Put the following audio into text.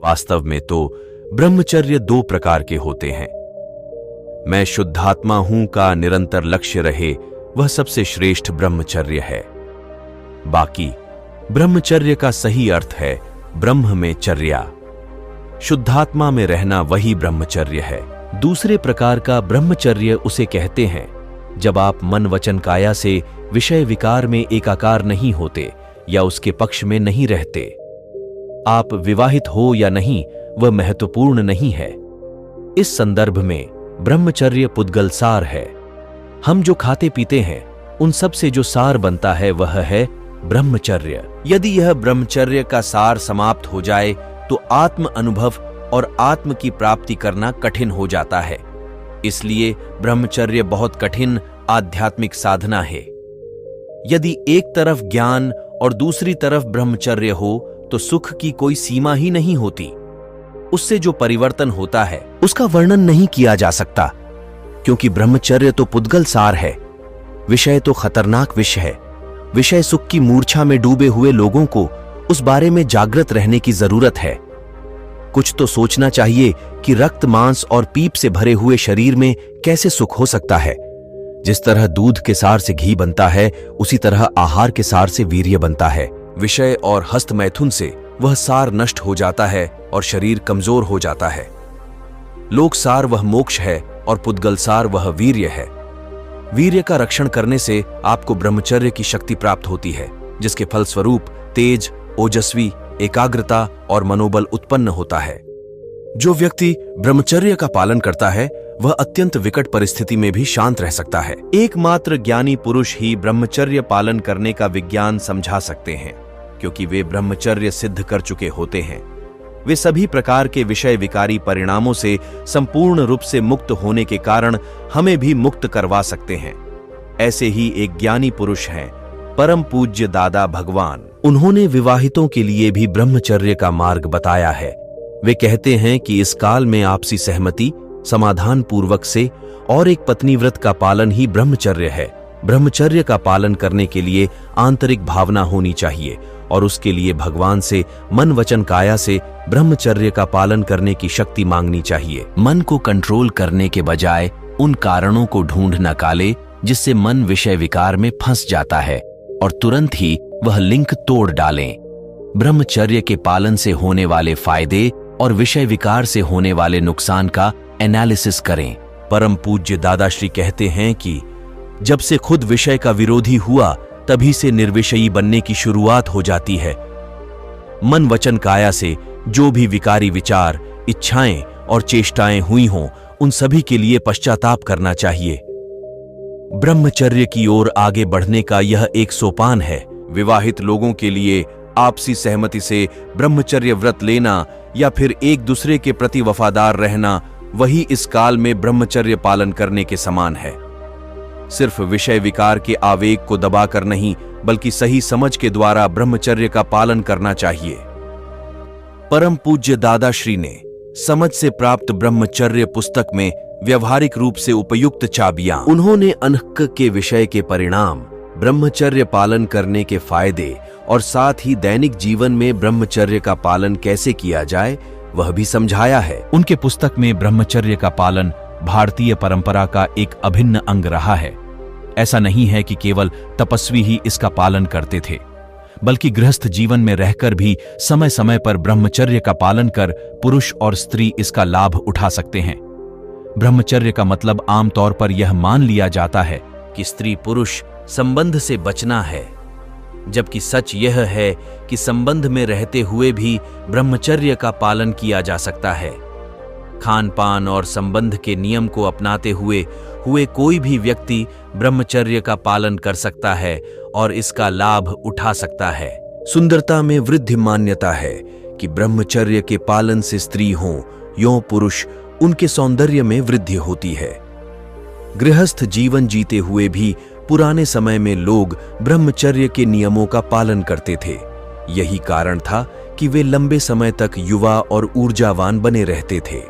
वास्तव में तो ब्रह्मचर्य दो प्रकार के होते हैं। मैं शुद्धात्मा हूं का निरंतर लक्ष्य रहे, वह सबसे श्रेष्ठ ब्रह्मचर्य है। बाकी ब्रह्मचर्य का सही अर्थ है ब्रह्म में चर्या। शुद्धात्मा में रहना वही ब्रह्मचर्य है। दूसरे प्रकार का ब्रह्मचर्य उसे कहते हैं जब आप मन वचन काया से विषय विकार में एकाकार नहीं होते या उसके पक्ष में नहीं रहते। आप विवाहित हो या नहीं वह महत्वपूर्ण नहीं है। इस संदर्भ में ब्रह्मचर्य पुद्गल सार है। हम जो खाते पीते हैं उन सब से जो सार बनता है वह है ब्रह्मचर्य। यदि यह ब्रह्मचर्य का सार समाप्त हो जाए तो आत्म अनुभव और आत्म की प्राप्ति करना कठिन हो जाता है। इसलिए ब्रह्मचर्य बहुत कठिन आध्यात्मिक साधना है। यदि एक तरफ ज्ञान और दूसरी तरफ ब्रह्मचर्य हो तो सुख की कोई सीमा ही नहीं होती। उससे जो परिवर्तन होता है उसका वर्णन नहीं किया जा सकता, क्योंकि ब्रह्मचर्य तो पुद्गल सार है। विषय तो खतरनाक विषय है। विषय सुख की मूर्छा में डूबे हुए लोगों को उस बारे में जागृत रहने की जरूरत है। कुछ तो सोचना चाहिए कि रक्त मांस और पीप से भरे हुए शरीर में कैसे सुख हो सकता है। जिस तरह दूध के सार से घी बनता है उसी तरह आहार के सार से वीर्य बनता है। विषय और हस्त मैथुन से वह सार नष्ट हो जाता है और शरीर कमजोर हो जाता है। लोक सार वह मोक्ष है और पुद्गल सार वह वीर्य है। वीर्य का रक्षण करने से आपको ब्रह्मचर्य की शक्ति प्राप्त होती है, जिसके फलस्वरूप तेज, ओजस्वी, एकाग्रता और मनोबल उत्पन्न होता है। जो व्यक्ति ब्रह्मचर्य का पालन करता है वह अत्यंत विकट परिस्थिति में भी शांत रह सकता है। एकमात्र ज्ञानी पुरुष ही ब्रह्मचर्य पालन करने का विज्ञान समझा सकते हैं, क्योंकि वे ब्रह्मचर्य सिद्ध कर चुके होते हैं। वे सभी प्रकार के विषय विकारी परिणामों से संपूर्ण रूप से मुक्त होने के कारण हमें भी मुक्त करवा सकते हैं। ऐसे ही एक ज्ञानी पुरुष हैं परम पूज्य दादा भगवान। उन्होंने विवाहितों के लिए भी ब्रह्मचर्य का मार्ग बताया है। वे कहते हैं कि इस काल में आपसी सहमति, समाधान पूर्वक से और एक पत्नी व्रत का पालन ही ब्रह्मचर्य है। ब्रह्मचर्य का पालन करने के लिए आंतरिक भावना होनी चाहिए और उसके लिए भगवान से मन वचन काया से ब्रह्मचर्य का पालन करने की शक्ति मांगनी चाहिए। मन को कंट्रोल करने के बजाय उन कारणों को ढूंढ निकाले जिससे मन विषय विकार में फंस जाता है और तुरंत ही वह लिंक तोड़ डालें। ब्रह्मचर्य के पालन से होने वाले फायदे और विषय विकार से होने वाले नुकसान का एनालिसिस करें। परम पूज्य दादाश्री कहते हैं कि जब से खुद विषय का विरोधी हुआ तभी से निर्विषयी बनने की शुरुआत हो जाती है। मन वचन काया से जो भी विकारी विचार, इच्छाएं और चेष्टाएं हुई हों उन सभी के लिए पश्चाताप करना चाहिए। ब्रह्मचर्य की ओर आगे बढ़ने का यह एक सोपान है। विवाहित लोगों के लिए आपसी सहमति से ब्रह्मचर्य व्रत लेना या फिर एक दूसरे के प्रति वफादार रहना वही इस काल में ब्रह्मचर्य पालन करने के समान है। सिर्फ विषय विकार के आवेग को दबाकर नहीं, बल्कि सही समझ के द्वारा ब्रह्मचर्य का पालन करना चाहिए। परम पूज्य दादाश्री ने समझ से प्राप्त ब्रह्मचर्य पुस्तक में व्यवहारिक रूप से उपयुक्त चाबियां, उन्होंने अनहक के विषय के परिणाम, ब्रह्मचर्य पालन करने के फायदे और साथ ही दैनिक जीवन में ब्रह्मचर्य का पालन कैसे किया जाए वह भी समझाया है। उनके पुस्तक में ब्रह्मचर्य का पालन भारतीय परंपरा का एक अभिन्न अंग रहा है। ऐसा नहीं है कि केवल तपस्वी ही इसका पालन करते थे, बल्कि गृहस्थ जीवन में रहकर भी समय समय पर ब्रह्मचर्य का पालन कर पुरुष और स्त्री इसका लाभ उठा सकते हैं। ब्रह्मचर्य का मतलब आमतौर पर यह मान लिया जाता है कि स्त्री पुरुष संबंध से बचना है, जबकि सच यह है कि संबंध में रहते हुए भी ब्रह्मचर्य का पालन किया जा सकता है। खान पान और संबंध के नियम को अपनाते हुए कोई भी व्यक्ति ब्रह्मचर्य का पालन कर सकता है और इसका लाभ उठा सकता है। सुंदरता में वृद्धि मान्यता है कि ब्रह्मचर्य के पालन से स्त्री हो यों पुरुष उनके सौंदर्य में वृद्धि होती है। गृहस्थ जीवन जीते हुए भी पुराने समय में लोग ब्रह्मचर्य के नियमों का पालन करते थे। यही कारण था कि वे लंबे समय तक युवा और ऊर्जावान बने रहते थे।